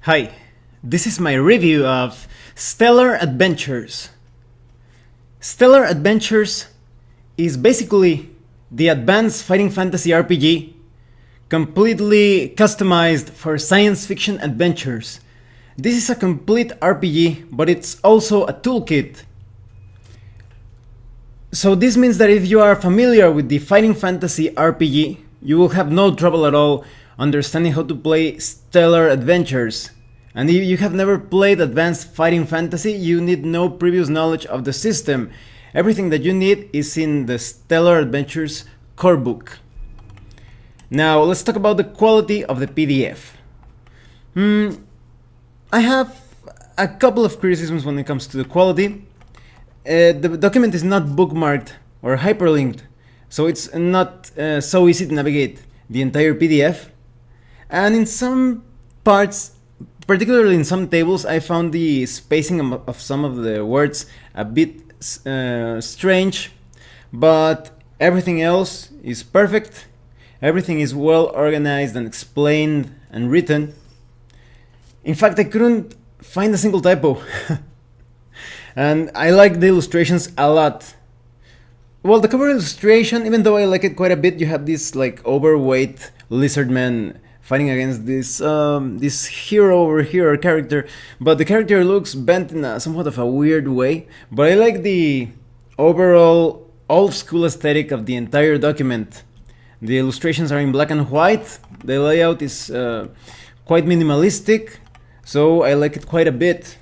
Hi, this is my review of Stellar Adventures. Stellar Adventures is basically the advanced fighting fantasy RPG completely customized for science fiction adventures. This is a complete RPG, but it's also a toolkit. So this means that if you are familiar with the fighting fantasy RPG, you will have no trouble at all understanding how to play Stellar Adventures. And if you have never played advanced fighting fantasy, you need no previous knowledge of the system. Everything that you need is in the Stellar Adventures core book. Now let's talk about the quality of the PDF. I have a couple of criticisms when it comes to the quality. The document is not bookmarked or hyperlinked, so it's not so easy to navigate the entire PDF. And in some parts, particularly in some tables, I found the spacing of some of the words a bit strange, but everything else is perfect. Everything is well organized and explained and written. In fact, I couldn't find a single typo. And I like the illustrations a lot. Well, the cover illustration, even though I like it quite a bit, you have this like overweight lizard man fighting against this hero over here character, but the character looks bent in a somewhat of a weird way. But I like the overall old school aesthetic of the entire document. The illustrations are in black and white. The layout is quite minimalistic, so I like it quite a bit.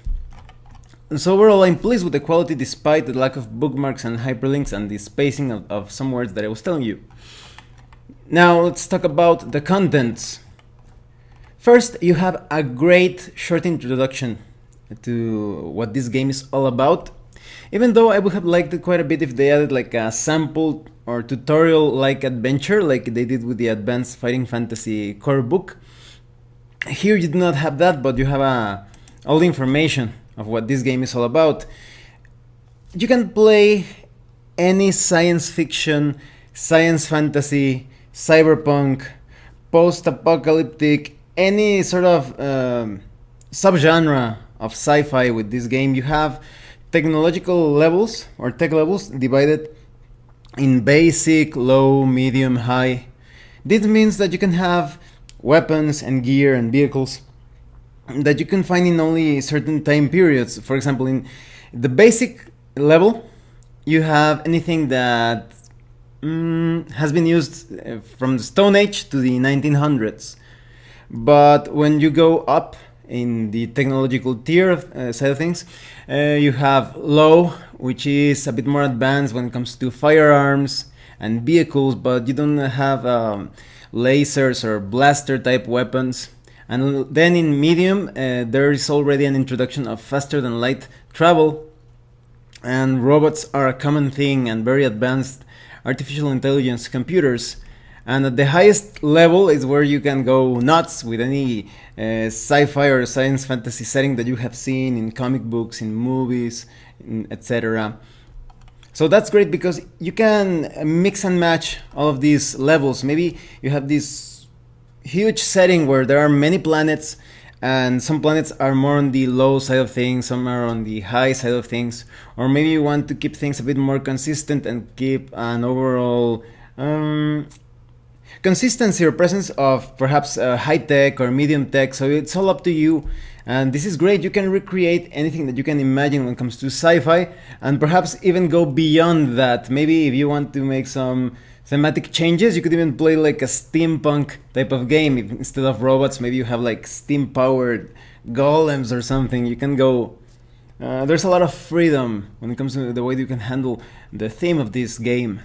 So overall, I'm pleased with the quality despite the lack of bookmarks and hyperlinks and the spacing of some words that I was telling you. Now let's talk about the contents. First, you have a great short introduction to what this game is all about. Even though I would have liked it quite a bit if they added like a sample or tutorial like adventure like they did with the Advanced Fighting Fantasy core book. Here you do not have that, but you have all the information of what this game is all about. You can play any science fiction, science fantasy, cyberpunk, post-apocalyptic, any sort of subgenre of sci-fi with this game. You have technological levels or tech levels divided in basic, low, medium, high. This means that you can have weapons and gear and vehicles that you can find in only certain time periods. For example, in the basic level, you have anything that has been used from the Stone Age to the 1900s. But when you go up in the technological tier side of things, you have low, which is a bit more advanced when it comes to firearms and vehicles, but you don't have lasers or blaster type weapons. And then in medium, there is already an introduction of faster than light travel, and robots are a common thing, and very advanced artificial intelligence computers. And at the highest level is where you can go nuts with any sci-fi or science fantasy setting that you have seen in comic books, in movies, etc. So that's great because you can mix and match all of these levels. Maybe you have this huge setting where there are many planets, and some planets are more on the low side of things, some are on the high side of things, or maybe you want to keep things a bit more consistent and keep an overall consistency or presence of perhaps high tech or medium tech. So it's all up to you, and this is great. You can recreate anything that you can imagine when it comes to sci-fi, and perhaps even go beyond that. Maybe if you want to make some thematic changes, you could even play like a steampunk type of game. If instead of robots, maybe you have like steam powered golems or something. You can go there's a lot of freedom when it comes to the way you can handle the theme of this game.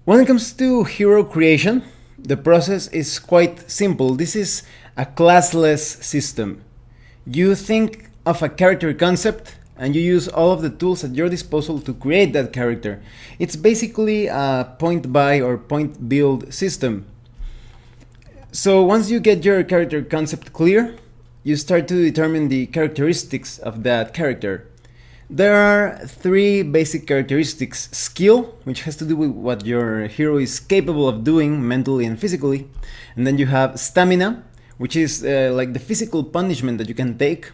When it comes to hero creation, the process is quite simple. This is a classless system. You think of a character concept and you use all of the tools at your disposal to create that character. It's basically a point buy or point build system. So once you get your character concept clear, you start to determine the characteristics of that character. There are three basic characteristics: skill, which has to do with what your hero is capable of doing mentally and physically, and then you have stamina, which is like the physical punishment that you can take.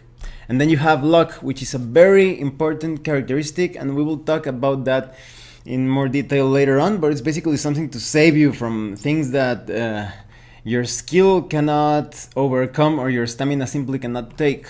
And then you have luck, which is a very important characteristic, and we will talk about that in more detail later on, but it's basically something to save you from things that your skill cannot overcome or your stamina simply cannot take.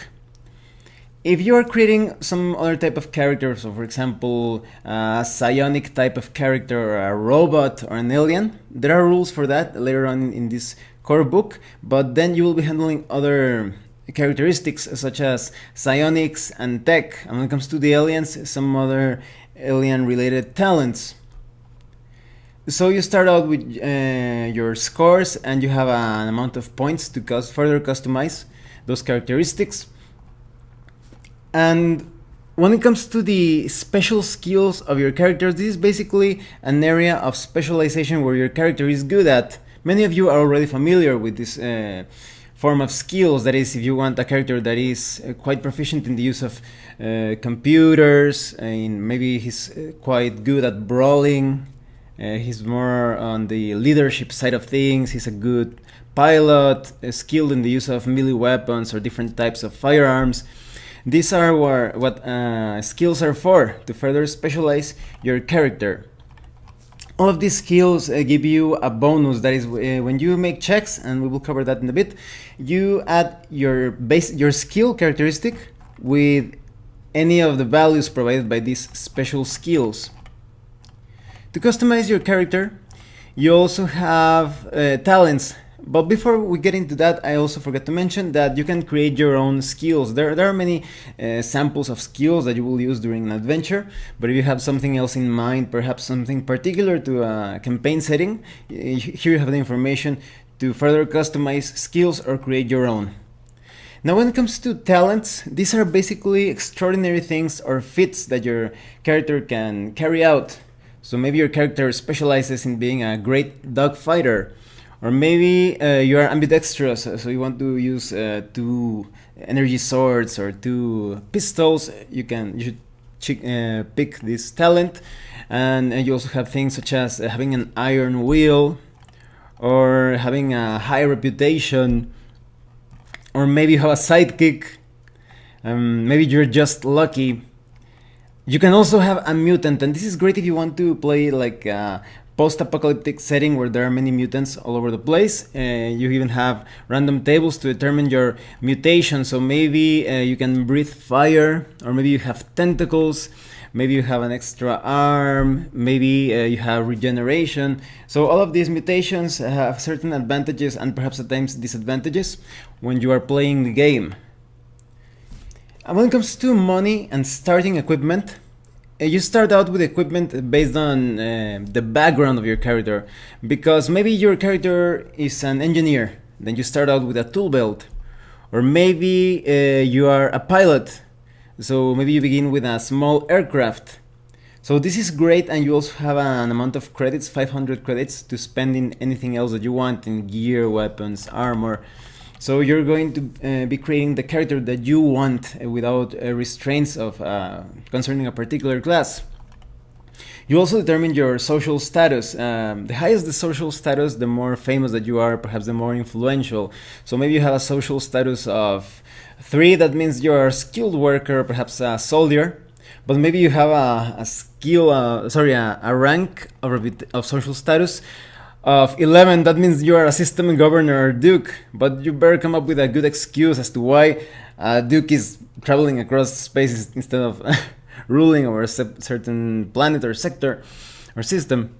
If you are creating some other type of character, so for example, a psionic type of character, or a robot, or an alien, there are rules for that later on in this core book, but then you will be handling other characteristics such as psionics and tech, and when it comes to the aliens, some other alien related talents. So you start out with your scores, and you have an amount of points to further customize those characteristics. And when it comes to the special skills of your characters, this is basically an area of specialization where your character is good at. Many of you are already familiar with this form of skills. That is, if you want a character that is quite proficient in the use of computers, and maybe he's quite good at brawling, he's more on the leadership side of things, he's a good pilot, skilled in the use of melee weapons or different types of firearms. These are what skills are for, to further specialize your character. All of these skills give you a bonus. That is, when you make checks, and we will cover that in a bit, you add your skill characteristic with any of the values provided by these special skills. To customize your character, you also have talents. But before we get into that, I also forgot to mention that you can create your own skills. There are many samples of skills that you will use during an adventure, but if you have something else in mind, perhaps something particular to a campaign setting, here you have the information to further customize skills or create your own. Now when it comes to talents, these are basically extraordinary things or feats that your character can carry out. So maybe your character specializes in being a great dog fighter, or maybe you are ambidextrous, so you want to use 2 energy swords or 2 pistols. You should pick this talent. And you also have things such as having an iron will, or having a high reputation, or maybe you have a sidekick. Maybe you're just lucky. You can also have a mutant, and this is great if you want to play like post-apocalyptic setting where there are many mutants all over the place. You even have random tables to determine your mutation. So maybe you can breathe fire, or maybe you have tentacles, maybe you have an extra arm, maybe you have regeneration. So all of these mutations have certain advantages and perhaps at times disadvantages when you are playing the game. And when it comes to money and starting equipment, you start out with equipment based on the background of your character, because maybe your character is an engineer, then you start out with a tool belt, or maybe you are a pilot, so maybe you begin with a small aircraft. So this is great, and you also have an amount of credits, 500 credits, to spend in anything else that you want, in gear, weapons, armor. So you're going to be creating the character that you want without restraints of concerning a particular class. You also determine your social status. The higher the social status, the more famous that you are, perhaps the more influential. So maybe you have a social status of 3, that means you're a skilled worker, perhaps a soldier. But maybe you have a rank of social status of 11, that means you are a system governor or duke, but you better come up with a good excuse as to why a duke is traveling across space instead of ruling over a certain planet or sector or system.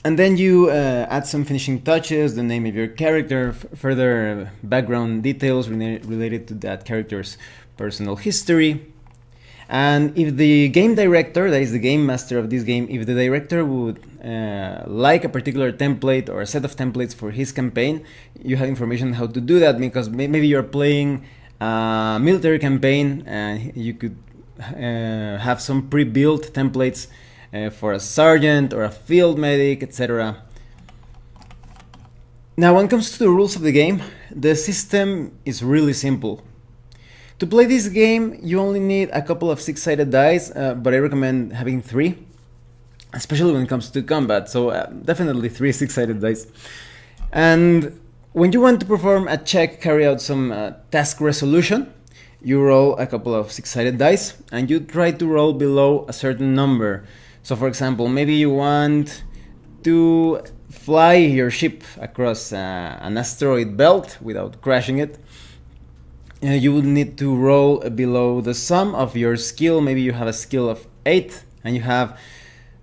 And then you add some finishing touches, the name of your character, further background details related to that character's personal history. And if the game director, that is the game master of this game, if the director would like a particular template or a set of templates for his campaign, you have information how to do that, because maybe you're playing a military campaign and you could have some pre-built templates for a sergeant or a field medic, etc. Now, when it comes to the rules of the game, the system is really simple. To play this game, you only need a couple of 6-sided dice, but I recommend having 3, especially when it comes to combat. So definitely 3 6-sided dice. And When you want to perform a check, carry out some task resolution, you roll a couple of six-sided dice and you try to roll below a certain number. So for example, maybe you want to fly your ship across an asteroid belt without crashing it. You would need to roll below the sum of your skill. Maybe you have a skill of 8 and you have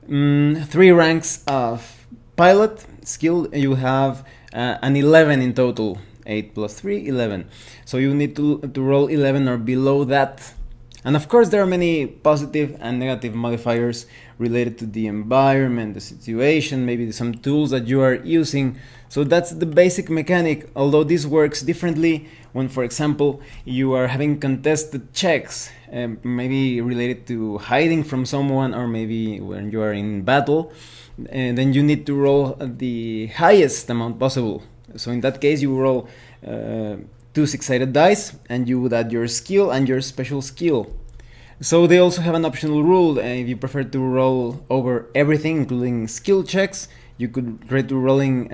3 ranks of pilot skill. You have an 11 in total. 8 plus 3, 11. So you need to roll 11 or below that. And of course there are many positive and negative modifiers related to the environment, the situation, maybe some tools that you are using. So that's the basic mechanic, although this works differently when, for example, you are having contested checks, maybe related to hiding from someone, or maybe when you are in battle, and then you need to roll the highest amount possible. So in that case you roll 2 six-sided dice and you would add your skill and your special skill. So they also have an optional rule. If you prefer to roll over everything, including skill checks, you could try to rolling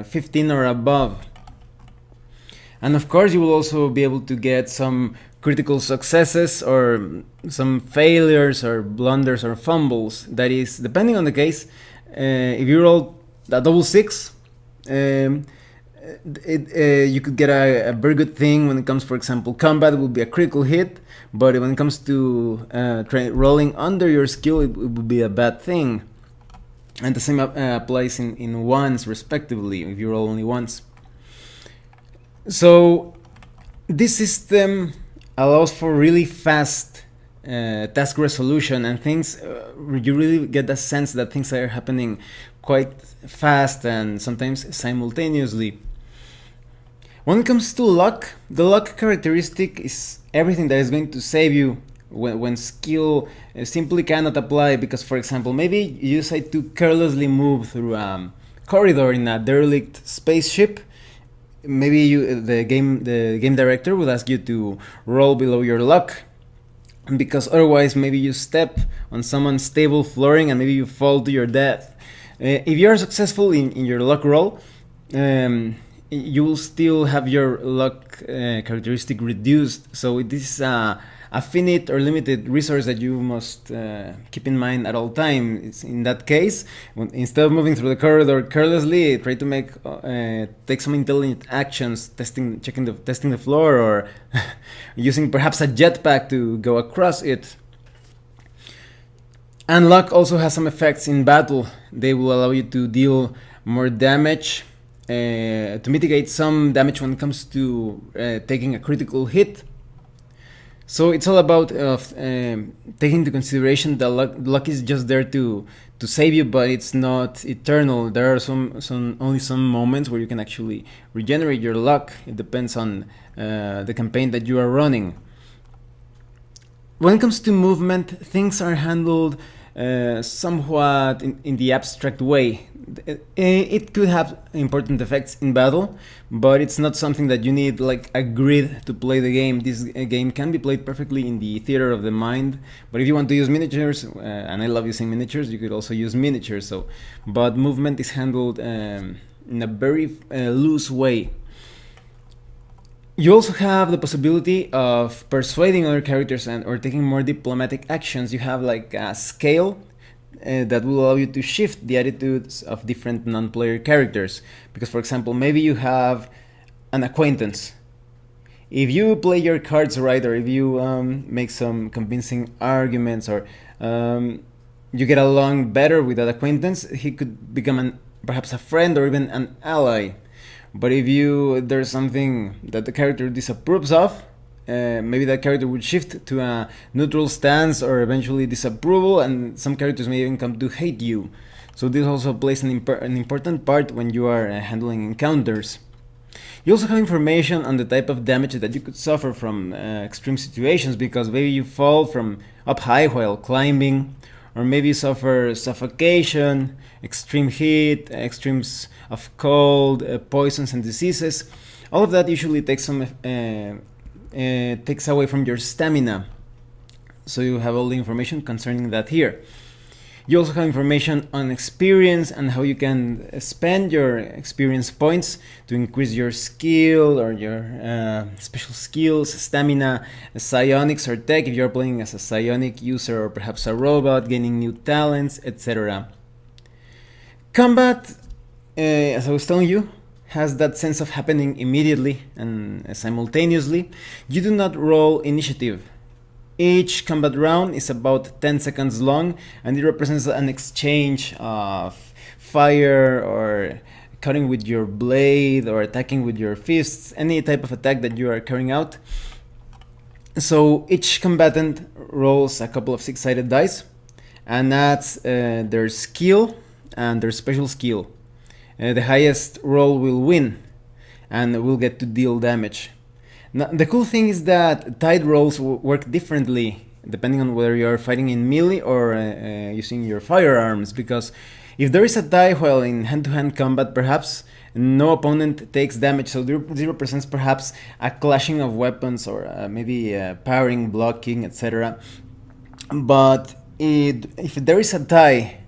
15 or above. And of course you will also be able to get some critical successes or some failures or blunders or fumbles. That is, depending on the case, if you roll a double 6, you could get a very good thing when it comes, for example, combat would be a critical hit, but when it comes to rolling under your skill, it would be a bad thing. And the same applies in ones respectively, if you roll only once. So this system allows for really fast task resolution and things. You really get the sense that things are happening quite fast and sometimes simultaneously. When it comes to luck, the luck characteristic is everything that is going to save you when skill simply cannot apply, because, for example, maybe you decide to carelessly move through a corridor in a derelict spaceship. Maybe the game director would ask you to roll below your luck, because otherwise maybe you step on some unstable flooring and maybe you fall to your death. If you are successful in your luck roll, you will still have your luck characteristic reduced. So this is a finite or limited resource that you must keep in mind at all times. In that case, instead of moving through the corridor carelessly, try to take some intelligent actions, testing the floor, or using perhaps a jetpack to go across it. And luck also has some effects in battle. They will allow you to deal more damage, to mitigate some damage when it comes to taking a critical hit. So it's all about taking into consideration that luck is just there to save you, but it's not eternal. There are only some moments where you can actually regenerate your luck. It depends on the campaign that you are running. When it comes to movement, things are handled somewhat in the abstract way. It could have important effects in battle, but it's not something that you need like a grid to play the game. This game can be played perfectly in the theater of the mind, but if you want to use miniatures, and I love using miniatures, you could also use miniatures. But movement is handled in a very loose way. You also have the possibility of persuading other characters or taking more diplomatic actions. You have like a scale that will allow you to shift the attitudes of different non-player characters. Because, for example, maybe you have an acquaintance. If you play your cards right, or if you make some convincing arguments, or you get along better with that acquaintance, he could become perhaps a friend or even an ally. But if there's something that the character disapproves of, maybe that character would shift to a neutral stance or eventually disapproval, and some characters may even come to hate you. So this also plays an important part when you are handling encounters. You also have information on the type of damage that you could suffer from extreme situations, because maybe you fall from up high while climbing, or maybe you suffer suffocation, extreme heat, extremes of cold, poisons and diseases. All of that usually takes away from your stamina. So you have all the information concerning that here. You also have information on experience and how you can spend your experience points to increase your skill or your special skills, stamina, psionics or tech if you're playing as a psionic user or perhaps a robot, gaining new talents, etc. Combat, as I was telling you, has that sense of happening immediately and simultaneously. You do not roll initiative. Each combat round is about 10 seconds long, and it represents an exchange of fire or cutting with your blade or attacking with your fists, any type of attack that you are carrying out. So each combatant rolls a couple of 6-sided dice and adds their skill and their special skill. The highest roll will win and will get to deal damage. Now, the cool thing is that tide rolls work differently depending on whether you are fighting in melee or using your firearms, because if there is a die while in hand-to-hand combat, perhaps no opponent takes damage, so there represents perhaps a clashing of weapons or maybe parrying, blocking, etc. But if there is a die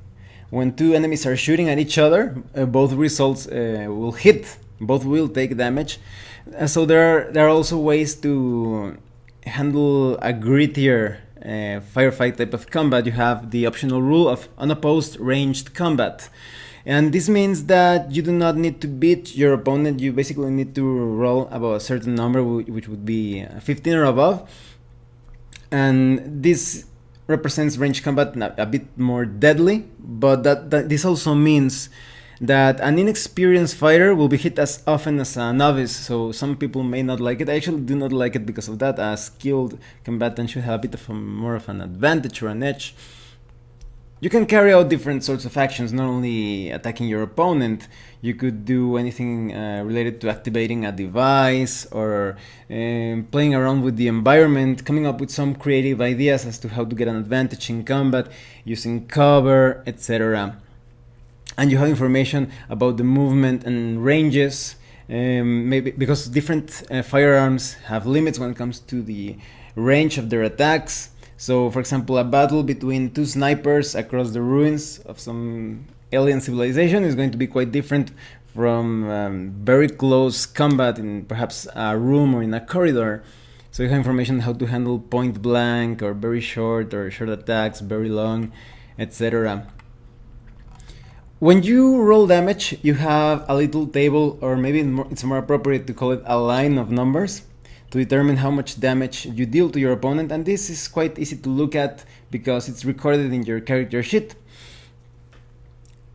when two enemies are shooting at each other, both results will hit, both will take damage. So there are also ways to handle a grittier firefight type of combat. You have the optional rule of unopposed ranged combat. And this means that you do not need to beat your opponent. You basically need to roll above a certain number, which would be 15 or above. And this represents ranged combat a bit more deadly, but that this also means that an inexperienced fighter will be hit as often as a novice, so some people may not like it. I actually do not like it because of that. A skilled combatant should have a bit of more of an advantage or an edge. You can carry out different sorts of actions, not only attacking your opponent. You could do anything related to activating a device or playing around with the environment, coming up with some creative ideas as to how to get an advantage in combat, using cover, etc. And you have information about the movement and ranges, maybe because different firearms have limits when it comes to the range of their attacks. So, for example, a battle between two snipers across the ruins of some alien civilization is going to be quite different from very close combat in perhaps a room or in a corridor. So you have information how to handle point blank or very short or short attacks, very long, etc. When you roll damage, you have a little table, or maybe it's more appropriate to call it a line of numbers, to determine how much damage you deal to your opponent, and this is quite easy to look at because it's recorded in your character sheet.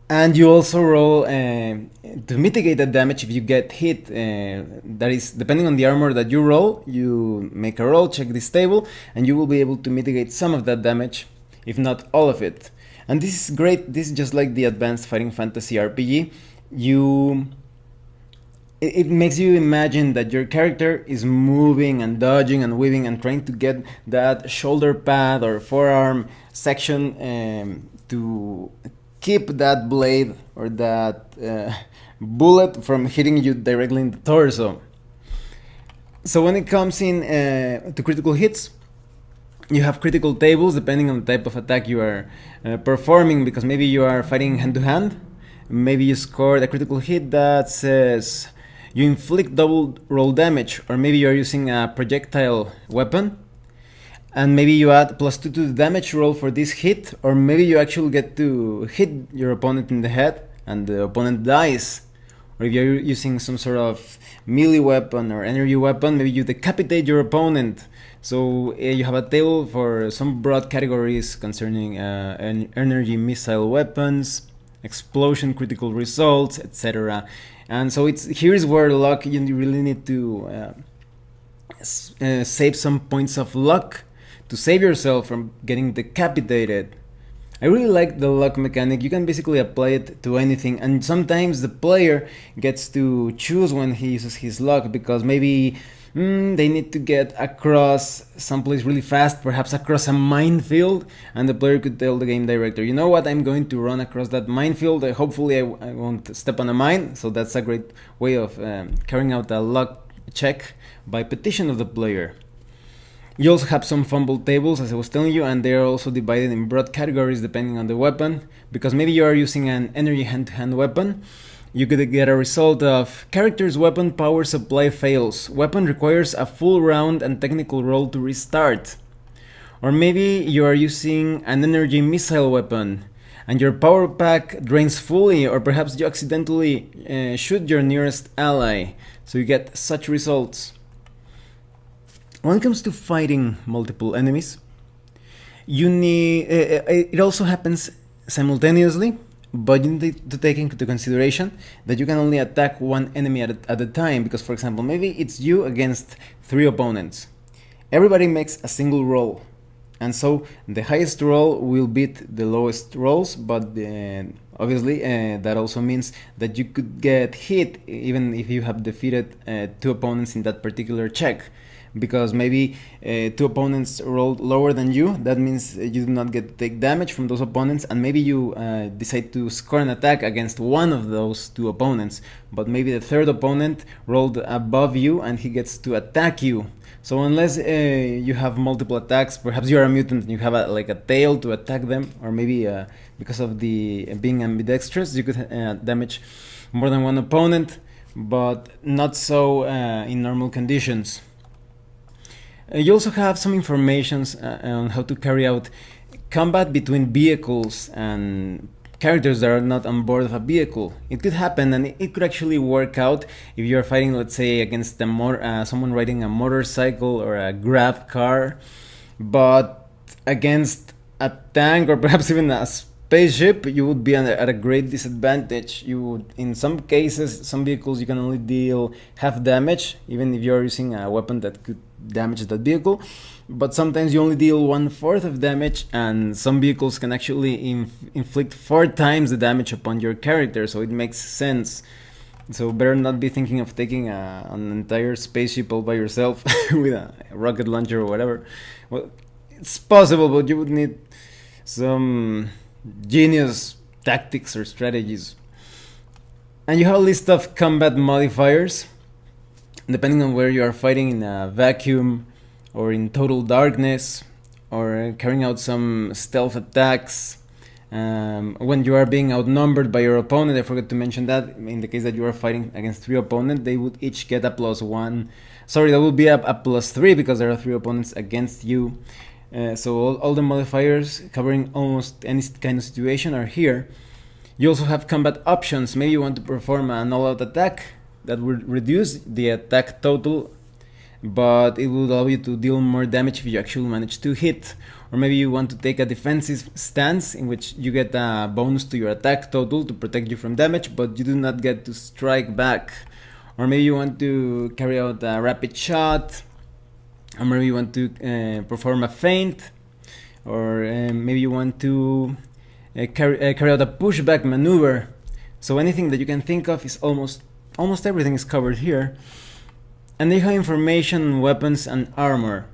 And you also roll to mitigate that damage if you get hit. That is, depending on the armor that you roll, you make a roll, check this table, and you will be able to mitigate some of that damage, if not all of it. And this is great. This is just like the Advanced Fighting Fantasy RPG. It makes you imagine that your character is moving and dodging and weaving and trying to get that shoulder pad or forearm section to keep that blade or that bullet from hitting you directly in the torso. So when it comes in to critical hits, you have critical tables depending on the type of attack you are performing, because maybe you are fighting hand to hand. Maybe you scored a critical hit that says you inflict double roll damage, or maybe you are using a projectile weapon and maybe you add +2 to the damage roll for this hit, or maybe you actually get to hit your opponent in the head and the opponent dies. Or if you're using some sort of melee weapon or energy weapon, maybe you decapitate your opponent. So you have a table for some broad categories concerning energy missile weapons, explosion critical results, etc. And so here's where luck, you really need to save some points of luck to save yourself from getting decapitated. I really like the luck mechanic. You can basically apply it to anything, and sometimes the player gets to choose when he uses his luck, because maybe they need to get across someplace really fast, perhaps across a minefield, and the player could tell the game director, you know what, I'm going to run across that minefield, hopefully I won't step on a mine. So that's a great way of carrying out a luck check by petition of the player. You also have some fumble tables, as I was telling you, and they are also divided in broad categories depending on the weapon, because maybe you are using an energy hand-to-hand weapon. You could get a result of character's weapon power supply fails. Weapon requires a full round and technical roll to restart. Or maybe you are using an energy missile weapon and your power pack drains fully, or perhaps you accidentally shoot your nearest ally. So you get such results. When it comes to fighting multiple enemies, you need it also happens simultaneously, but you need to take into consideration that you can only attack one enemy at a time, because for example, maybe it's you against 3 opponents. Everybody makes a single roll, and so the highest roll will beat the lowest rolls, but obviously that also means that you could get hit even if you have defeated 2 opponents in that particular check. Because maybe 2 opponents rolled lower than you, that means you do not get to take damage from those opponents, and maybe you decide to score an attack against one of those 2 opponents, but maybe the 3rd opponent rolled above you and he gets to attack you. So unless you have multiple attacks, perhaps you are a mutant and you have like a tail to attack them, or maybe because of the being ambidextrous, you could damage more than one opponent, but not so in normal conditions. You also have some information on how to carry out combat between vehicles and characters that are not on board of a vehicle. It could happen, and it could actually work out if you're fighting, let's say, against someone riding a motorcycle or a grab car, but against a tank or perhaps even a spaceship, you would be at a great disadvantage. You would, in some cases, some vehicles you can only deal half damage, even if you're using a weapon that could damage that vehicle, but sometimes you only deal 1/4 of damage, and some vehicles can actually inflict 4 times the damage upon your character, so it makes sense. So better not be thinking of taking an entire spaceship all by yourself with a rocket launcher or whatever. Well, it's possible, but you would need some genius tactics or strategies. And you have a list of combat modifiers depending on where you are fighting, in a vacuum or in total darkness, or carrying out some stealth attacks. When you are being outnumbered by your opponent, I forgot to mention that in the case that you are fighting against 3 opponents, they would each get a +1. Sorry, that would be a +3 because there are 3 opponents against you. So all the modifiers covering almost any kind of situation are here. You also have combat options. Maybe you want to perform an all-out attack that would reduce the attack total, but it will allow you to deal more damage if you actually manage to hit. Or maybe you want to take a defensive stance in which you get a bonus to your attack total to protect you from damage, but you do not get to strike back. Or maybe you want to carry out a rapid shot, or maybe you want to perform a feint, or maybe you want to carry out a pushback maneuver. So anything that you can think of is almost everything is covered here. And they have information on weapons and armor.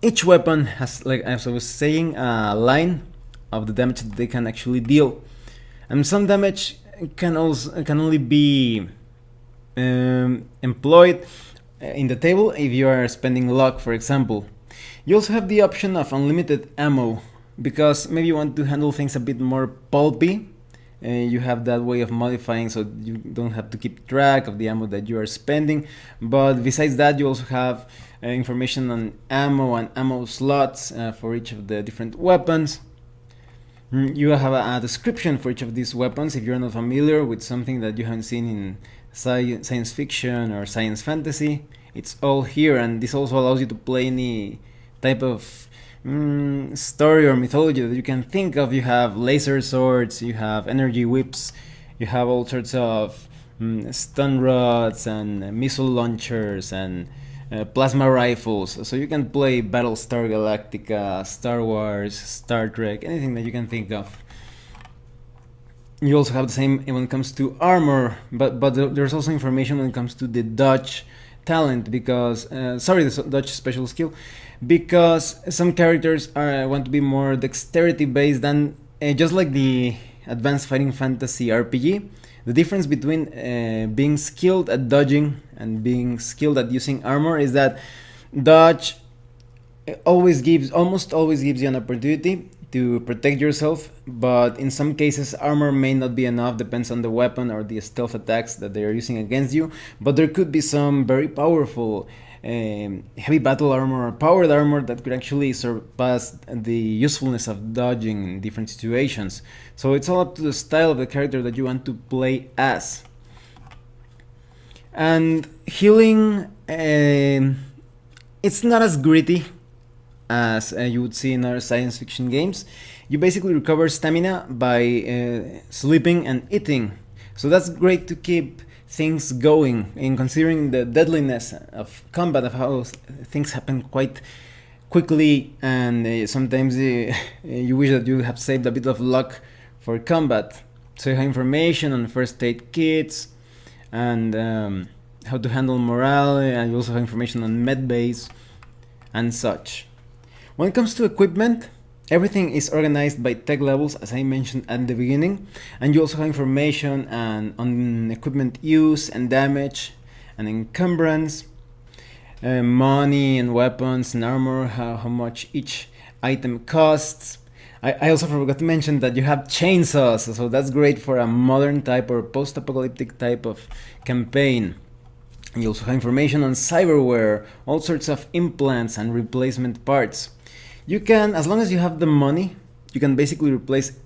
Each weapon has, like as I was saying, a line of the damage that they can actually deal, and some damage can only be employed in the table if you are spending luck, for example. You also have the option of unlimited ammo, because maybe you want to handle things a bit more pulpy. You have that way of modifying, so you don't have to keep track of the ammo that you are spending. But besides that, you also have information on ammo and ammo slots for each of the different weapons. You have a description for each of these weapons if you're not familiar with something that you haven't seen in science fiction or science fantasy. It's all here, and this also allows you to play any type of story or mythology that you can think of. You have laser swords, you have energy whips, you have all sorts of stun rods and missile launchers and plasma rifles. So you can play Battlestar Galactica, Star Wars, Star Trek, anything that you can think of. You also have the same when it comes to armor, but there's also information when it comes to the dodge talent, because the dodge special skill, because some characters want to be more dexterity based, and just like the Advanced Fighting Fantasy RPG, the difference between being skilled at dodging and being skilled at using armor is that dodge almost always gives you an opportunity to protect yourself, but in some cases armor may not be enough, depends on the weapon or the stealth attacks that they are using against you. But there could be some very powerful heavy battle armor or powered armor that could actually surpass the usefulness of dodging in different situations. So it's all up to the style of the character that you want to play as. And healing, it's not as gritty as you would see in other science fiction games. You basically recover stamina by sleeping and eating. So that's great to keep things going, in considering the deadliness of combat, of how things happen quite quickly, and sometimes you wish that you have saved a bit of luck for combat. So you have information on first aid kits and how to handle morale, and you also have information on med base and such. When it comes to equipment, everything is organized by tech levels, as I mentioned at the beginning, and you also have information on equipment use and damage and encumbrance, money and weapons and armor, how much each item costs. I also forgot to mention that you have chainsaws, so that's great for a modern type or post-apocalyptic type of campaign. You also have information on cyberware, all sorts of implants and replacement parts. You can, as long as you have the money, you can basically replace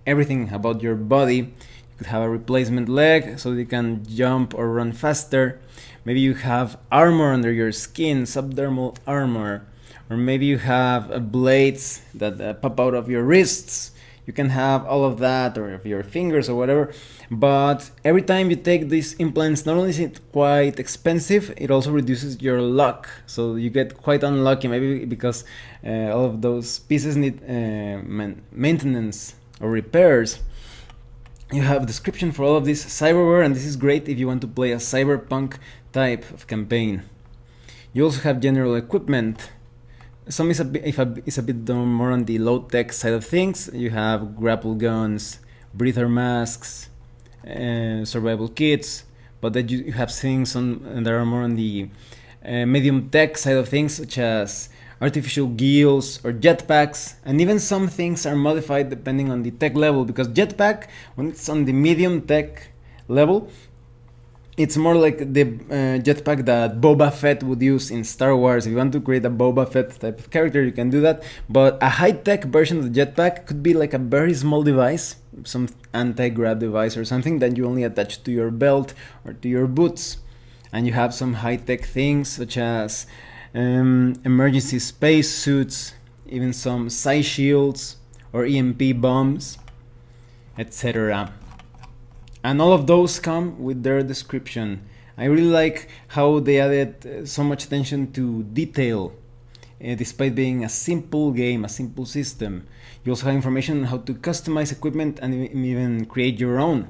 everything about your body. You could have a replacement leg so you can jump or run faster. Maybe you have armor under your skin, subdermal armor. Or maybe you have blades that pop out of your wrists. You can have all of that, or of your fingers or whatever. But every time you take these implants, not only is it quite expensive, it also reduces your luck. So you get quite unlucky, maybe because all of those pieces need maintenance or repairs. You have a description for all of this cyberware, and this is great if you want to play a cyberpunk type of campaign. You also have general equipment. Some is a bit more on the low-tech side of things. You have grapple guns, breather masks, survival kits, but then you have things that are more on the medium-tech side of things, such as artificial gills or jetpacks, and even some things are modified depending on the tech level, because jetpack, when it's on the medium-tech level, it's more like the jetpack that Boba Fett would use in Star Wars. If you want to create a Boba Fett type of character, you can do that. But a high-tech version of the jetpack could be like a very small device, some anti-grav device or something that you only attach to your belt or to your boots. And you have some high-tech things such as emergency space suits, even some psi shields or EMP bombs, etc. And all of those come with their description. I really like how they added so much attention to detail, despite being a simple game, a simple system. You also have information on how to customize equipment and even create your own.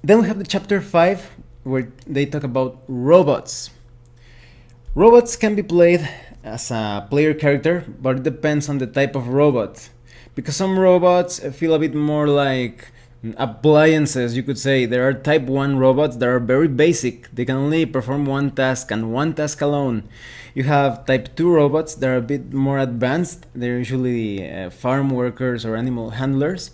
Then we have the chapter 5, where they talk about robots. Robots can be played as a player character, but it depends on the type of robot. Because some robots feel a bit more like appliances, you could say. There are type 1 robots that are very basic. They can only perform one task and one task alone. You have type 2 robots that are a bit more advanced. They're usually farm workers or animal handlers.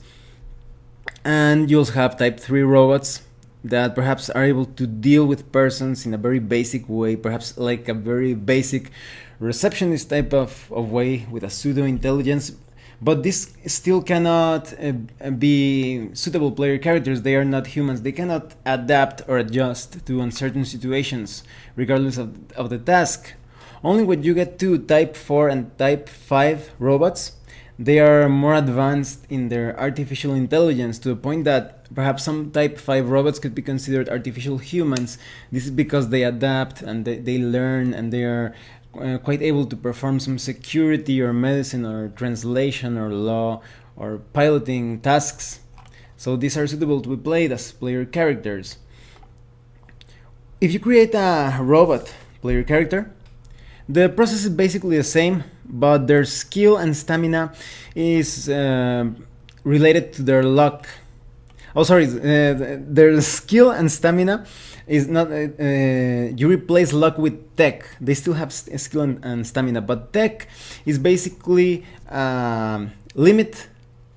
And you also have type 3 robots that perhaps are able to deal with persons in a very basic way, perhaps like a very basic receptionist type of way with a pseudo-intelligence. But this still cannot be suitable player characters. They are not humans. They cannot adapt or adjust to uncertain situations, regardless of the task. Only when you get to Type 4 and Type 5 robots, they are more advanced in their artificial intelligence, to the point that perhaps some Type 5 robots could be considered artificial humans. This is because they adapt and they learn, and they are quite able to perform some security or medicine or translation or law or piloting tasks. So these are suitable to be played as player characters. If you create a robot player character, the process is basically the same, but their skill and stamina is related to their luck. Their skill and stamina Is not you replace luck with tech. They still have skill and stamina, but tech is basically limit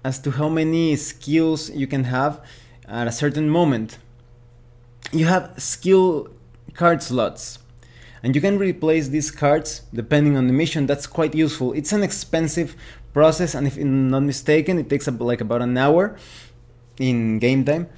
as to how many skills you can have at a certain moment. You have skill card slots, and you can replace these cards depending on the mission. That's quite useful. It's an expensive process, and if I'm not mistaken, it takes like about an hour in game time.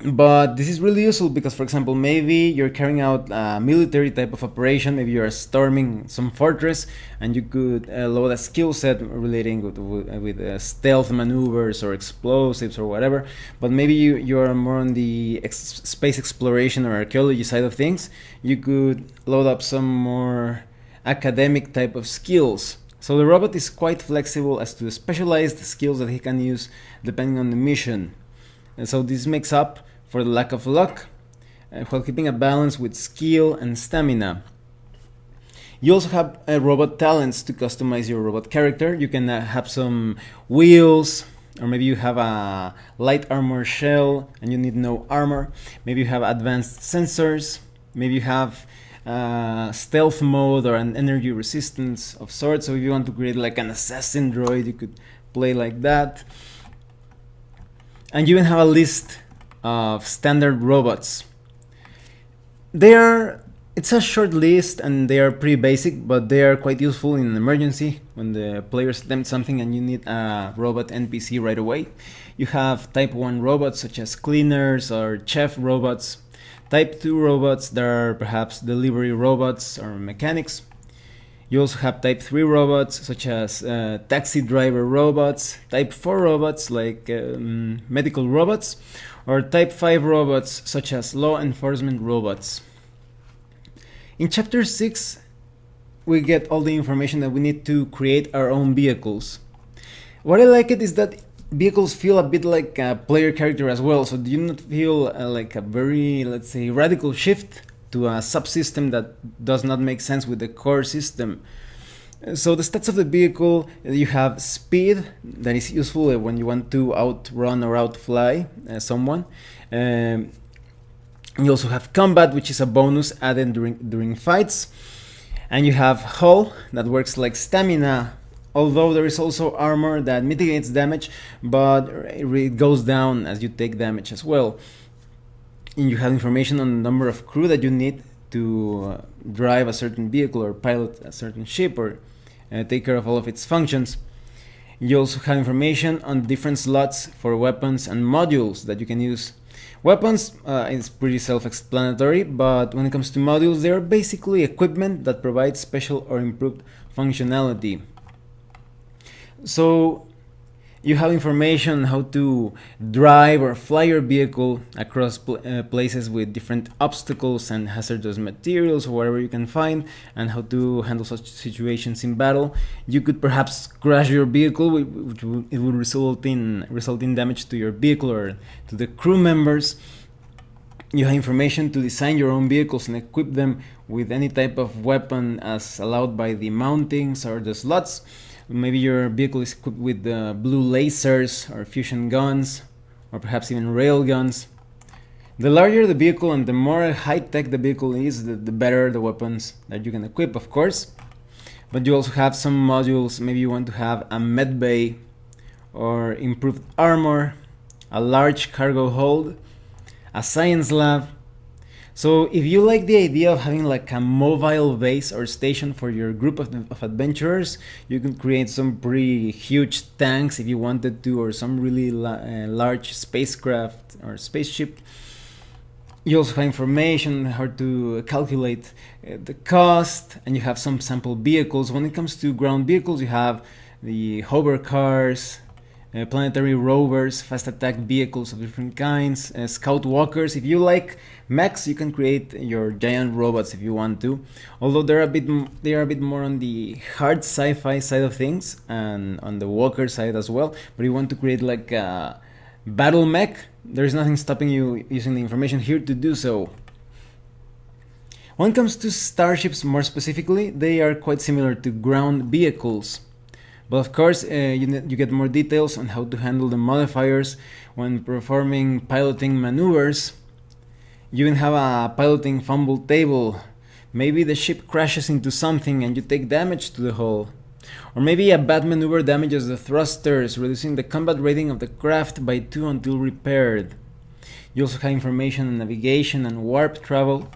But this is really useful because, for example, maybe you're carrying out a military type of operation, maybe you're storming some fortress, and you could load a skill set relating with stealth maneuvers or explosives or whatever. But maybe you're more on the space exploration or archaeology side of things. You could load up some more academic type of skills. So the robot is quite flexible as to the specialized skills that he can use depending on the mission. And so this makes up for the lack of luck, while keeping a balance with skill and stamina. You also have robot talents to customize your robot character. You can have some wheels, or maybe you have a light armor shell and you need no armor. Maybe you have advanced sensors. Maybe you have stealth mode or an energy resistance of sorts. So if you want to create like an assassin droid, you could play like that. And you even have a list of standard robots. It's a short list and they are pretty basic, but they are quite useful in an emergency when the players attempt something and you need a robot NPC right away. You have type 1 robots such as cleaners or chef robots, type 2 robots that are perhaps delivery robots or mechanics. You also have type 3 robots such as taxi driver robots, type 4 robots like medical robots, or type 5 robots such as law enforcement robots. In chapter 6, we get all the information that we need to create our own vehicles. What I like it is that vehicles feel a bit like a player character as well, so do you not feel like a very, let's say, radical shift to a subsystem that does not make sense with the core system. So the stats of the vehicle, you have speed, that is useful when you want to outrun or outfly someone. You also have combat, which is a bonus added during fights. And you have hull, that works like stamina, although there is also armor that mitigates damage, but it goes down as you take damage as well. And you have information on the number of crew that you need to drive a certain vehicle or pilot a certain ship or take care of all of its functions. You also have information on different slots for weapons and modules that you can use. Weapons is pretty self-explanatory, but when it comes to modules, they are basically equipment that provides special or improved functionality. So you have information on how to drive or fly your vehicle across places with different obstacles and hazardous materials or whatever you can find, and how to handle such situations in battle. You could perhaps crash your vehicle, which would result in damage to your vehicle or to the crew members. You have information to design your own vehicles and equip them with any type of weapon as allowed by the mountings or the slots. Maybe your vehicle is equipped with blue lasers or fusion guns, or perhaps even rail guns. The larger the vehicle and the more high-tech the vehicle is, the better the weapons that you can equip, of course. But you also have some modules. Maybe you want to have a med bay, or improved armor, a large cargo hold, a science lab. So if you like the idea of having like a mobile base or station for your group of adventurers, you can create some pretty huge tanks if you wanted to, or some really large spacecraft or spaceship. You also have information on how to calculate the cost, and you have some sample vehicles. When it comes to ground vehicles, you have the hover cars, planetary rovers, fast attack vehicles of different kinds, scout walkers. If you like mechs, you can create your giant robots if you want to. Although they are a bit more on the hard sci-fi side of things and on the walker side as well. But if you want to create like a battle mech, there is nothing stopping you using the information here to do so. When it comes to starships more specifically, they are quite similar to ground vehicles. But of course, you get more details on how to handle the modifiers when performing piloting maneuvers. You even have a piloting fumble table. Maybe the ship crashes into something and you take damage to the hull. Or maybe a bad maneuver damages the thrusters, reducing the combat rating of the craft by 2 until repaired. You also have information on navigation and warp travel.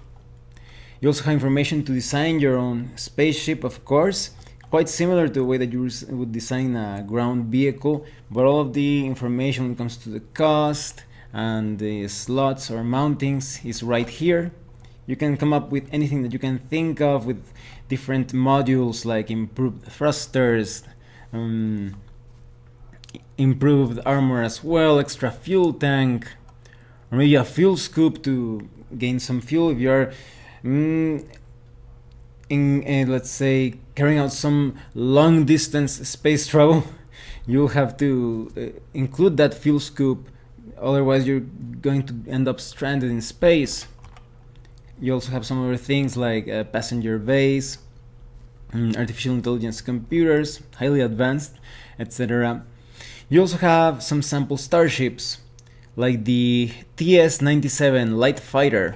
You also have information to design your own spaceship, of course, quite similar to the way that you would design a ground vehicle, but all of the information when it comes to the cost and the slots or mountings is right here. You can come up with anything that you can think of with different modules like improved thrusters, improved armor as well, extra fuel tank, or maybe a fuel scoop to gain some fuel if you're let's say carrying out some long distance space travel. You'll have to include that fuel scoop, otherwise you're going to end up stranded in space. You also have some other things like passenger bays, artificial intelligence computers, highly advanced, etc. You also have some sample starships like the TS-97 light fighter,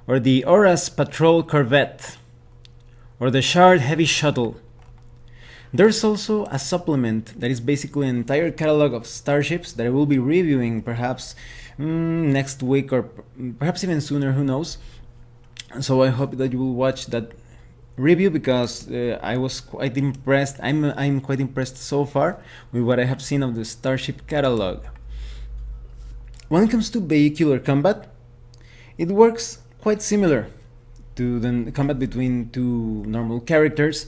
or the Oras patrol corvette, or the Shard heavy shuttle. There's also a supplement that is basically an entire catalog of starships that I will be reviewing perhaps next week or perhaps even sooner, who knows. So I hope that you will watch that review because I was quite impressed. I'm quite impressed so far with what I have seen of the starship catalog. When it comes to vehicular combat, it works quite similar to the combat between two normal characters.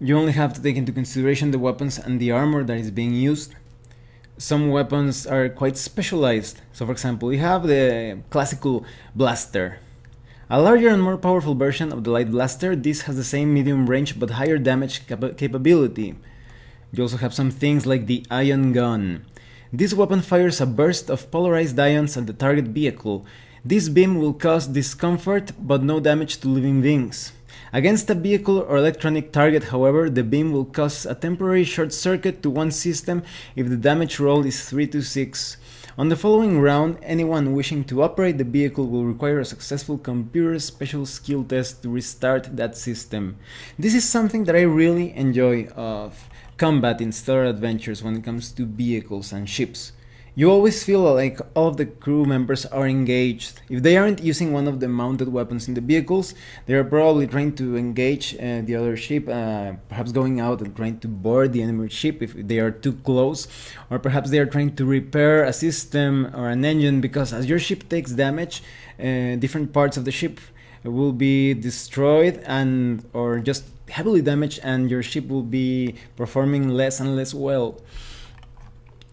You only have to take into consideration the weapons and the armor that is being used. Some weapons are quite specialized. So for example, you have the classical blaster. A larger and more powerful version of the light blaster, this has the same medium range but higher damage capability. You also have some things like the ion gun. This weapon fires a burst of polarized ions at the target vehicle. This beam will cause discomfort but no damage to living beings. Against a vehicle or electronic target, however, the beam will cause a temporary short circuit to one system if the damage roll is 3 to 6. On the following round, anyone wishing to operate the vehicle will require a successful computer special skill test to restart that system. This is something that I really enjoy of combat in stellar adventures when it comes to vehicles and ships. You always feel like all of the crew members are engaged. If they aren't using one of the mounted weapons in the vehicles, they are probably trying to engage the other ship, perhaps going out and trying to board the enemy ship if they are too close, or perhaps they are trying to repair a system or an engine, because as your ship takes damage, different parts of the ship will be destroyed and or just heavily damaged, and your ship will be performing less and less well.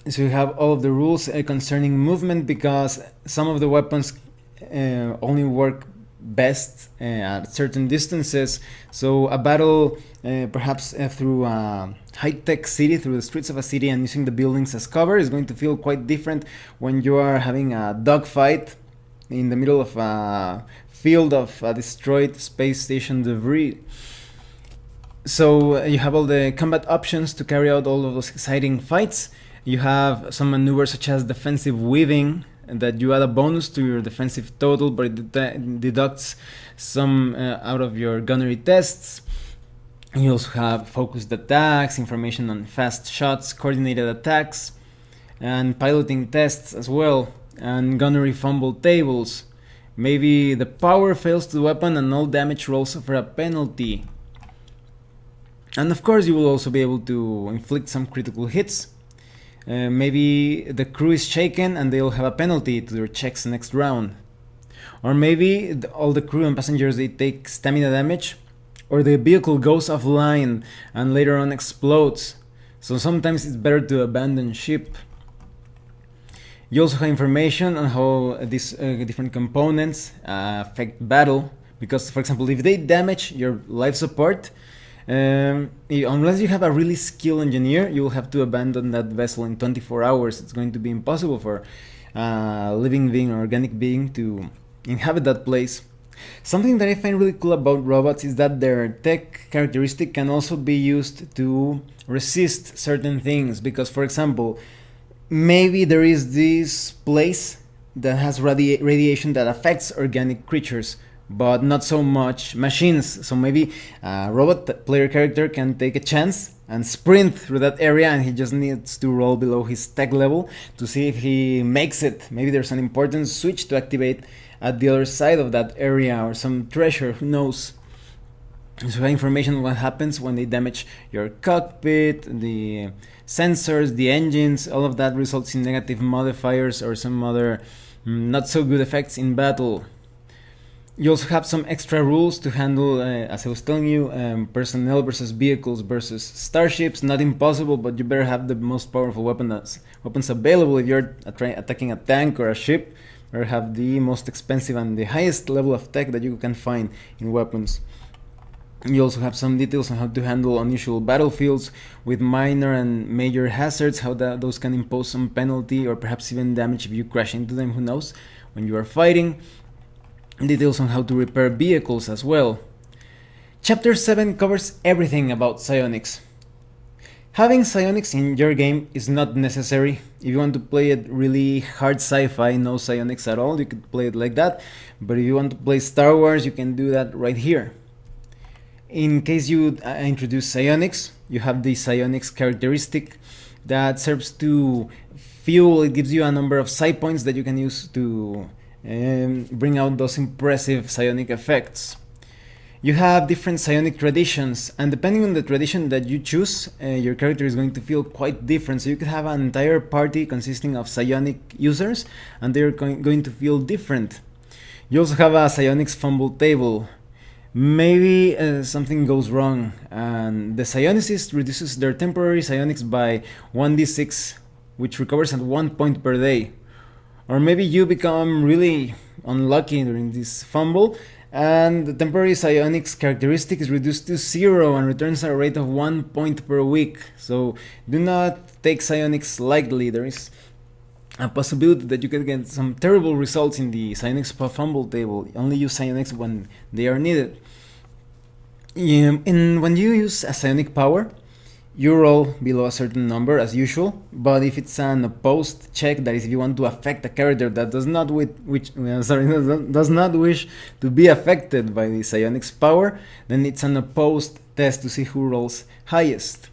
So you have all of the rules concerning movement, because some of the weapons only work best at certain distances. So a battle perhaps through a high-tech city, through the streets of a city and using the buildings as cover is going to feel quite different when you are having a dogfight in the middle of a field of destroyed space station debris. So you have all the combat options to carry out all of those exciting fights. You have some maneuvers such as defensive weaving, that you add a bonus to your defensive total, but it deducts some out of your gunnery tests. You also have focused attacks, information on fast shots, coordinated attacks, and piloting tests as well, and gunnery fumble tables. Maybe the power fails to the weapon and all damage rolls suffer a penalty. And of course you will also be able to inflict some critical hits. Maybe the crew is shaken and they'll have a penalty to their checks next round. Or maybe all the crew and passengers, they take stamina damage, or the vehicle goes offline and later on explodes. So sometimes it's better to abandon ship. You also have information on how these different components affect battle, because for example, if they damage your life support, unless you have a really skilled engineer, you will have to abandon that vessel in 24 hours. It's going to be impossible for a living being or organic being to inhabit that place. Something that I find really cool about robots is that their tech characteristic can also be used to resist certain things, because for example, maybe there is this place that has radiation that affects organic creatures, but not so much machines. So maybe a robot player character can take a chance and sprint through that area, and he just needs to roll below his tech level to see if he makes it. Maybe there's an important switch to activate at the other side of that area, or some treasure, who knows. So information on what happens when they damage your cockpit, the sensors, the engines, all of that results in negative modifiers or some other not so good effects in battle. You also have some extra rules to handle, as I was telling you, personnel versus vehicles versus starships. Not impossible, but you better have the most powerful weapons available. If you're attacking a tank or a ship, or have the most expensive and the highest level of tech that you can find in weapons. You also have some details on how to handle unusual battlefields with minor and major hazards, how those can impose some penalty or perhaps even damage if you crash into them, who knows, when you are fighting. Details on how to repair vehicles as well. Chapter 7 covers everything about psionics. Having psionics in your game is not necessary. If you want to play it really hard sci-fi, no psionics at all, you could play it like that. But if you want to play Star Wars, you can do that right here. In case you introduce psionics, you have the psionics characteristic that serves to fuel. It gives you a number of psi points that you can use to bring out those impressive psionic effects. You have different psionic traditions, and depending on the tradition that you choose, your character is going to feel quite different. So you could have an entire party consisting of psionic users, and they're going to feel different. You also have a psionics fumble table. Maybe something goes wrong, and the psionicist reduces their temporary psionics by 1d6, which recovers at 1 point per day. Or maybe you become really unlucky during this fumble, and the temporary psionics characteristic is reduced to 0 and returns at a rate of 1 point per week. So do not take psionics lightly. There is a possibility that you could get some terrible results in the psionics fumble table. Only use psionics when they are needed. When you use a psionic power, you roll below a certain number as usual, but if it's an opposed check, that is if you want to affect a character that does not wish to be affected by the psionics power, then it's an opposed test to see who rolls highest.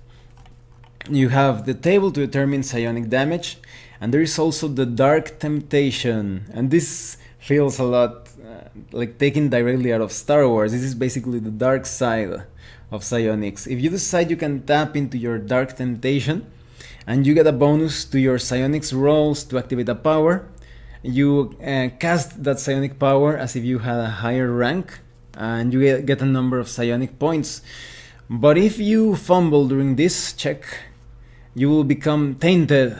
You have the table to determine psionic damage, and there is also the dark temptation, and this feels a lot like taken directly out of Star Wars. This is basically the dark side of psionics. If you decide, you can tap into your dark temptation and you get a bonus to your psionics rolls to activate a power. You cast that psionic power as if you had a higher rank, and you get a number of psionic points. But if you fumble during this check, you will become tainted,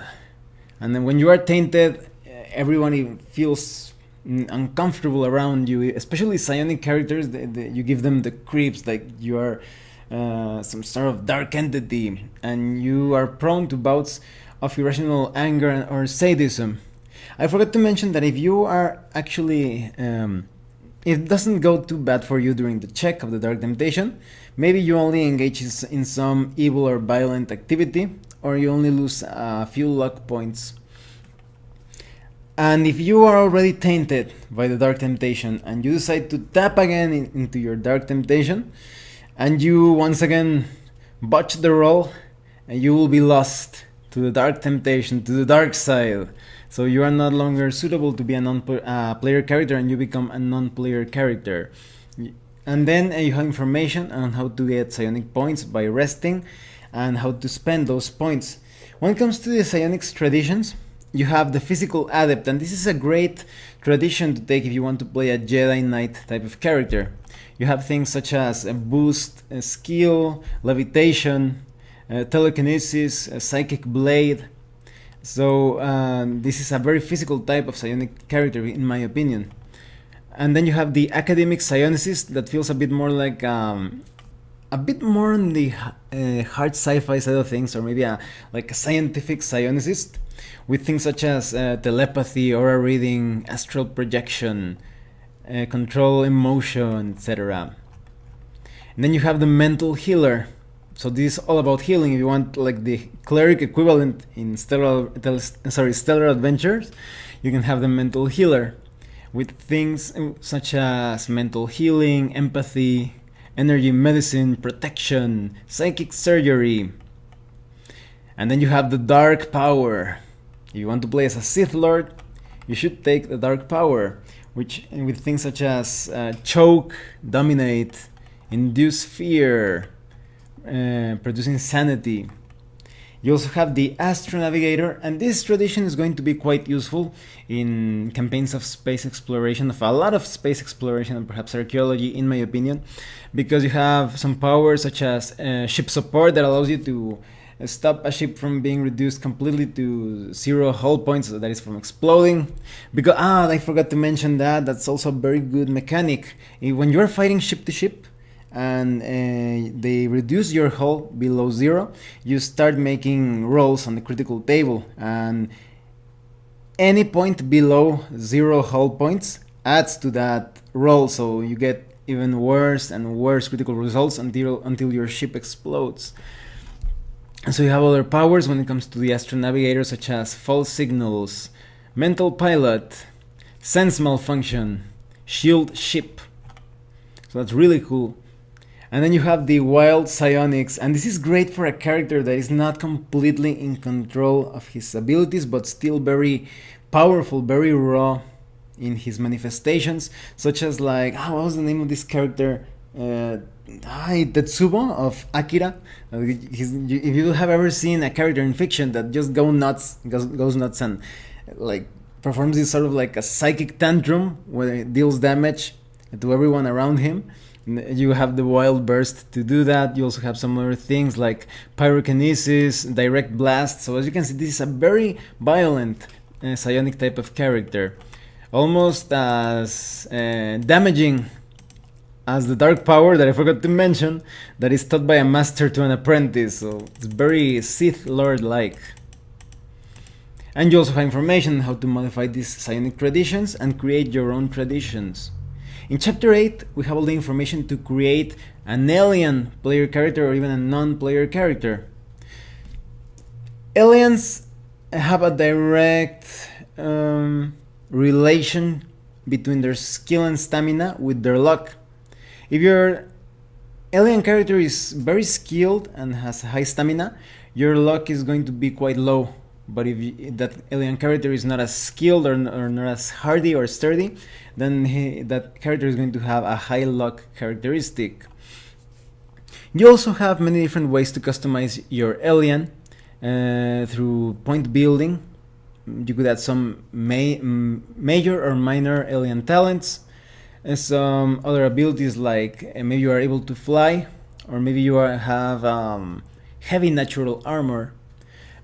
and then when you are tainted, everyone feels uncomfortable around you, especially psionic characters. You give them the creeps, like you are some sort of dark entity, and you are prone to bouts of irrational anger or sadism. I forgot to mention that if you are actually it doesn't go too bad for you during the check of the dark temptation, maybe you only engage in some evil or violent activity, or you only lose a few luck points. And if you are already tainted by the dark temptation and you decide to tap again into your dark temptation, and you once again botch the roll, and you will be lost to the dark temptation, to the dark side. So you are no longer suitable to be a player character, and you become a non-player character. And then you have information on how to get psionic points by resting, and how to spend those points. When it comes to the Psionics Traditions, you have the Physical Adept, and this is a great tradition to take if you want to play a Jedi Knight type of character. You have things such as a boost, a skill, levitation, telekinesis, a psychic blade. So this is a very physical type of psionic character, in my opinion. And then you have the Academic Psionicist, that feels a bit more like a bit more on the hard sci-fi side of things, or maybe like a scientific psionicist, with things such as telepathy, aura reading, astral projection, control emotion, etc. And then you have the Mental Healer. So this is all about healing. If you want like the cleric equivalent in Stellar Adventures, You can have the mental healer, with things such as mental healing, empathy, energy medicine, protection, psychic surgery. And then you have the dark power. If you want to play as a Sith Lord, you should take the dark power, which with things such as choke, dominate, induce fear, produce insanity. You also have the Astronavigator, and this tradition is going to be quite useful in campaigns of space exploration, of a lot of space exploration and perhaps archaeology, in my opinion, because you have some powers such as ship support that allows you to stop a ship from being reduced completely to 0 hull points, so that is from exploding. Because I forgot to mention that's also a very good mechanic. When you're fighting ship to ship and they reduce your hull below 0, you start making rolls on the critical table, and any point below 0 hull points adds to that roll, so you get even worse and worse critical results until your ship explodes. And so you have other powers when it comes to the Astronavigator, such as false signals, mental pilot, sense malfunction, shield ship. So that's really cool. And then you have the wild psionics, and this is great for a character that is not completely in control of his abilities, but still very powerful, very raw in his manifestations, such as like, what was the name of this character? Tetsubo of Akira. If you have ever seen a character in fiction that just goes nuts and like performs this sort of like a psychic tantrum where it deals damage to everyone around him, you have the wild burst to do that. You also have some other things like pyrokinesis, direct blast. So as you can see, this is a very violent psionic type of character, almost as damaging as the dark power that I forgot to mention, that is taught by a master to an apprentice. So it's very Sith Lord like. And you also have information on how to modify these psionic traditions and create your own traditions. In Chapter 8, we have all the information to create an alien player character or even a non-player character. Aliens have a direct relation between their skill and stamina with their luck. If your alien character is very skilled and has high stamina, your luck is going to be quite low. But if that alien character is not as skilled or not as hardy or sturdy, then that character is going to have a high luck characteristic. You also have many different ways to customize your alien through point building. You could add some major or minor alien talents, and some other abilities like maybe you are able to fly, or maybe you have heavy natural armor.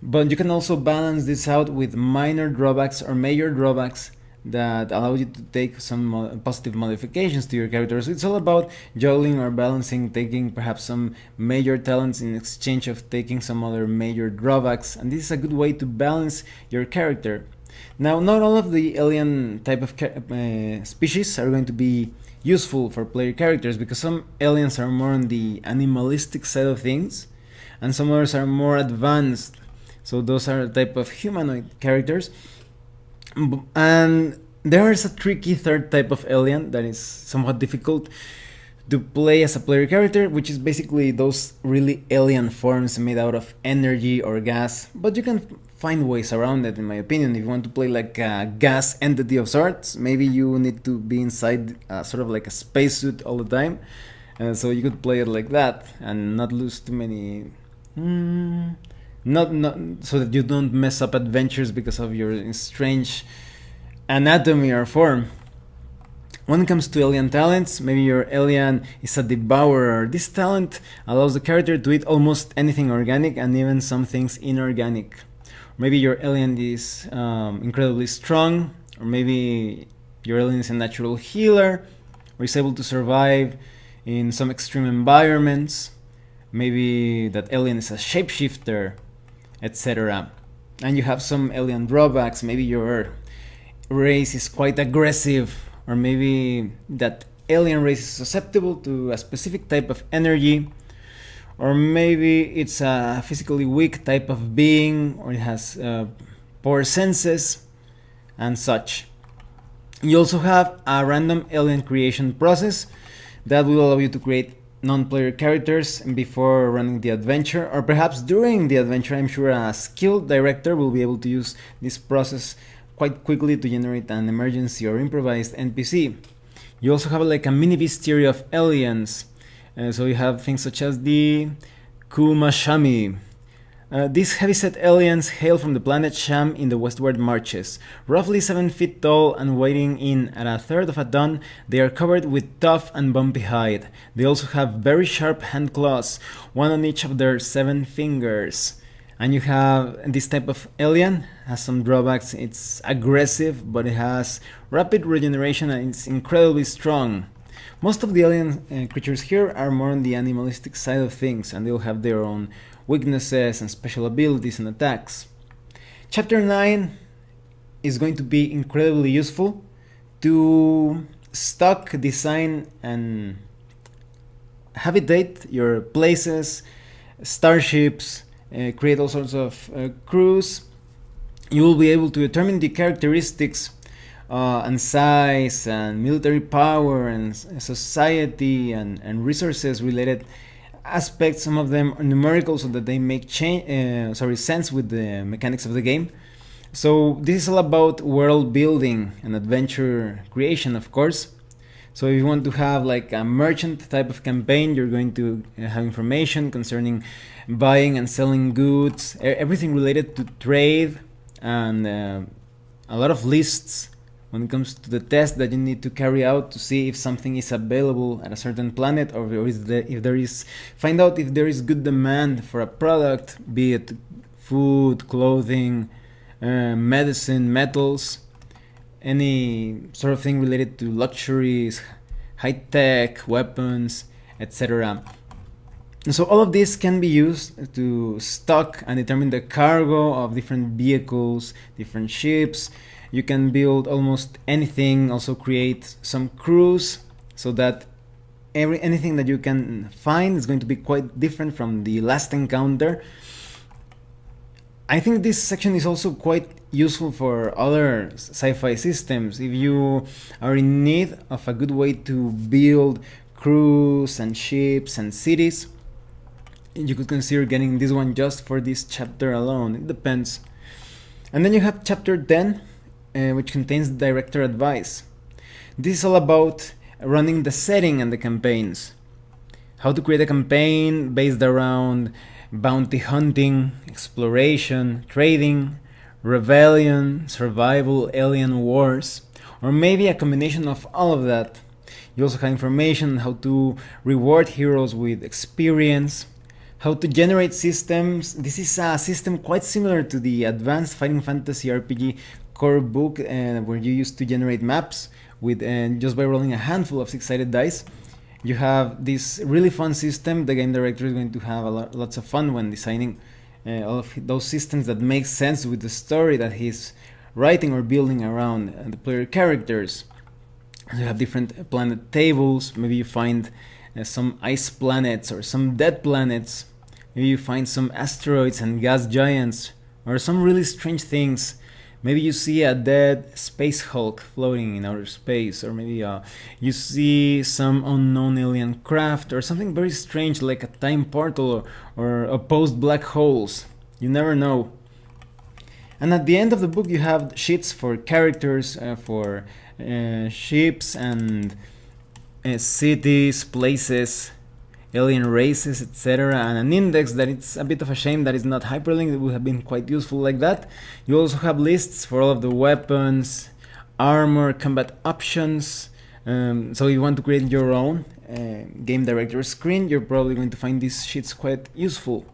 But you can also balance this out with minor drawbacks or major drawbacks that allow you to take some positive modifications to your character. So it's all about juggling or balancing, taking perhaps some major talents in exchange of taking some other major drawbacks. And this is a good way to balance your character. Now, not all of the alien type of species are going to be useful for player characters, because some aliens are more on the animalistic side of things, and some others are more advanced. So those are the type of humanoid characters. And there is a tricky third type of alien that is somewhat difficult to play as a player character, which is basically those really alien forms made out of energy or gas. But you can find ways around it, in my opinion. If you want to play like a gas entity of sorts, maybe you need to be inside sort of like a spacesuit all the time. So you could play it like that and not lose too many... Not so that you don't mess up adventures because of your strange anatomy or form. When it comes to alien talents, maybe your alien is a devourer. This talent allows the character to eat almost anything organic and even some things inorganic. Maybe your alien is incredibly strong, or maybe your alien is a natural healer, or is able to survive in some extreme environments. Maybe that alien is a shapeshifter, etc. And you have some alien drawbacks. Maybe your race is quite aggressive, or maybe that alien race is susceptible to a specific type of energy, or maybe it's a physically weak type of being, or it has poor senses, and such. You also have a random alien creation process that will allow you to create non-player characters before running the adventure, or perhaps during the adventure. I'm sure a skilled director will be able to use this process quite quickly to generate an emergency or improvised NPC. You also have like a mini bestiary of aliens. So you have things such as the Kumashami. These heavyset aliens hail from the planet Sham in the westward marches. Roughly 7 feet tall and weighing in at a third of a ton, they are covered with tough and bumpy hide. They also have very sharp hand claws, one on each of their 7 fingers. And you have this type of alien, has some drawbacks. It's aggressive, but it has rapid regeneration and it's incredibly strong. Most of the alien creatures here are more on the animalistic side of things, and they'll have their own weaknesses and special abilities and attacks. Chapter 9 is going to be incredibly useful to stock, design, and habitate your places, starships, create all sorts of crews. You will be able to determine the characteristics and size and military power and society and resources related aspects. Some of them are numerical so that they make sense with the mechanics of the game. So this is all about world building and adventure creation, of course. So if you want to have like a merchant type of campaign, you're going to have information concerning buying and selling goods, everything related to trade, and a lot of lists when it comes to the test that you need to carry out to see if something is available at a certain planet, or find out if there is good demand for a product, be it food, clothing, medicine, metals, any sort of thing related to luxuries, high tech, weapons, etc. And so all of this can be used to stock and determine the cargo of different vehicles, different ships. You can build almost anything, also create some crews, so that anything that you can find is going to be quite different from the last encounter. I think this section is also quite useful for other sci-fi systems. If you are in need of a good way to build crews and ships and cities, you could consider getting this one just for this chapter alone. It depends. And then you have chapter 10, which contains director advice. This is all about running the setting and the campaigns. How to create a campaign based around bounty hunting, exploration, trading, rebellion, survival, alien wars, or maybe a combination of all of that. You also have information on how to reward heroes with experience, how to generate systems. This is a system quite similar to the Advanced Fighting Fantasy RPG core book, where you used to generate maps with just by rolling a handful of 6-sided dice. You have this really fun system. The game director is going to have lots of fun when designing all of those systems that make sense with the story that he's writing or building around the player characters. You have different planet tables. Maybe you find some ice planets or some dead planets. Maybe you find some asteroids and gas giants, or some really strange things. Maybe you see a dead space Hulk floating in outer space, or maybe you see some unknown alien craft, or something very strange like a time portal or opposed black holes. You never know. And at the end of the book you have sheets for characters, for ships and cities, places, alien races, etc., and an index that it's a bit of a shame that it's not hyperlinked. It would have been quite useful like that. You also have lists for all of the weapons, armor, combat options. So if you want to create your own game director screen, you're probably going to find these sheets quite useful.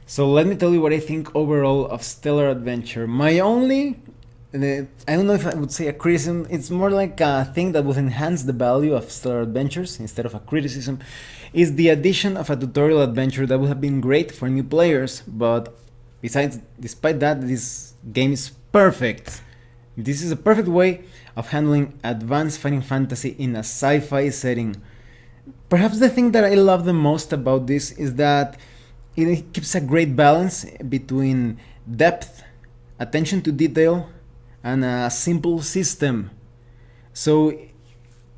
So let me tell you what I think overall of Stellar Adventure. My only I don't know if I would say a criticism, it's more like a thing that would enhance the value of Stellar Adventures instead of a criticism, is the addition of a tutorial adventure that would have been great for new players. But despite that, this game is perfect. This is a perfect way of handling advanced fighting fantasy in a sci-fi setting. Perhaps the thing that I love the most about this is that it keeps a great balance between depth, attention to detail, and a simple system. So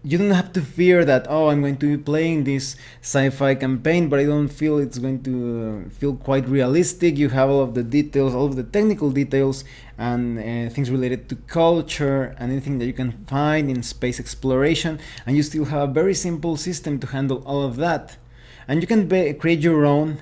you don't have to fear that, oh, I'm going to be playing this sci-fi campaign, but I don't feel it's going to feel quite realistic. You have all of the details, all of the technical details, and things related to culture, and anything that you can find in space exploration, and you still have a very simple system to handle all of that. And you can create your own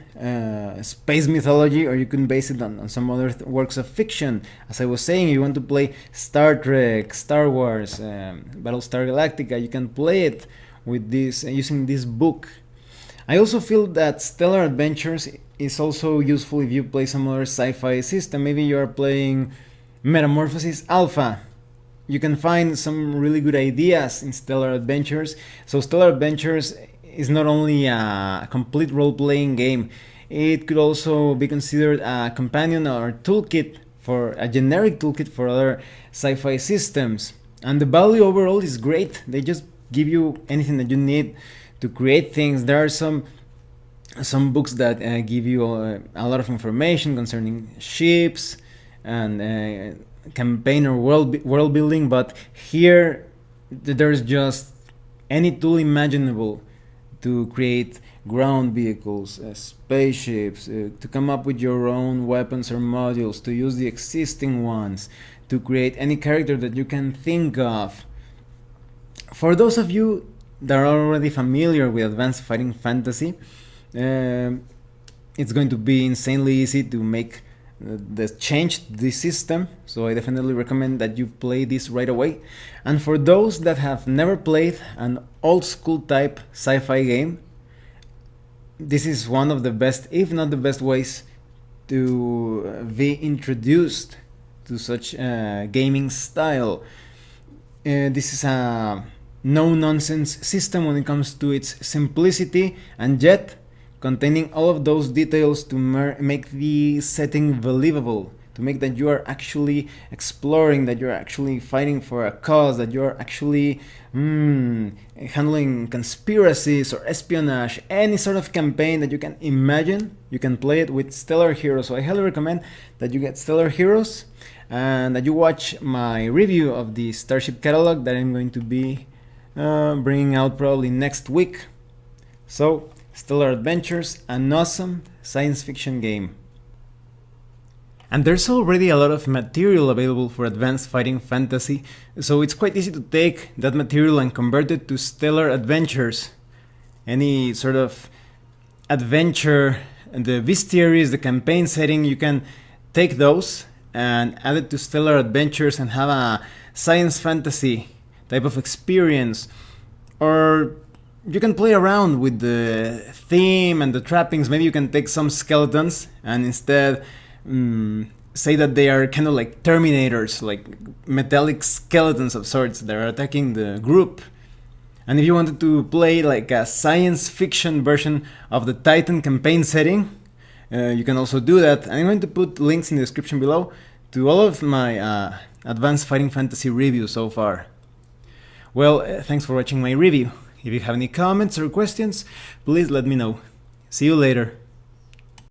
space mythology, or you can base it on some other works of fiction. As I was saying, you want to play Star Trek, Star Wars, Battlestar Galactica, you can play it with this using this book. I also feel that Stellar Adventures is also useful if you play some other sci-fi system. Maybe you are playing Metamorphosis Alpha. You can find some really good ideas in Stellar Adventures. So Stellar Adventures is not only a complete role-playing game, it could also be considered a companion or toolkit, for a generic toolkit for other sci-fi systems. And the value overall is great. They just give you anything that you need to create things. There are some books that give you a lot of information concerning ships and campaign or world building, but here there's just any tool imaginable to create ground vehicles, spaceships, to come up with your own weapons or modules, to use the existing ones, to create any character that you can think of. For those of you that are already familiar with Advanced Fighting Fantasy, it's going to be insanely easy to make the change to this system, so I definitely recommend that you play this right away. And for those that have never played an old school type sci-fi game, this is one of the best, if not the best, ways to be introduced to such gaming style. This is a no-nonsense system when it comes to its simplicity, and yet containing all of those details to make the setting believable, to make that you are actually exploring, that you're actually fighting for a cause, that you're actually handling conspiracies or espionage, any sort of campaign that you can imagine. You can play it with Stellar Heroes. So I highly recommend that you get Stellar Heroes and that you watch my review of the Starship catalog that I'm going to be bringing out probably next week. So Stellar Adventures, an awesome science fiction game. And there's already a lot of material available for Advanced Fighting Fantasy, so it's quite easy to take that material and convert it to Stellar Adventures. Any sort of adventure, the bestiaries, the campaign setting, you can take those and add it to Stellar Adventures and have a science fantasy type of experience. Or you can play around with the theme and the trappings. Maybe you can take some skeletons and instead say that they are kind of like Terminators, like metallic skeletons of sorts that are attacking the group. And if you wanted to play like a science fiction version of the Titan campaign setting, you can also do that. And I'm going to put links in the description below to all of my Advanced Fighting Fantasy reviews so far. Well, thanks for watching my review. If you have any comments or questions, please let me know. See you later.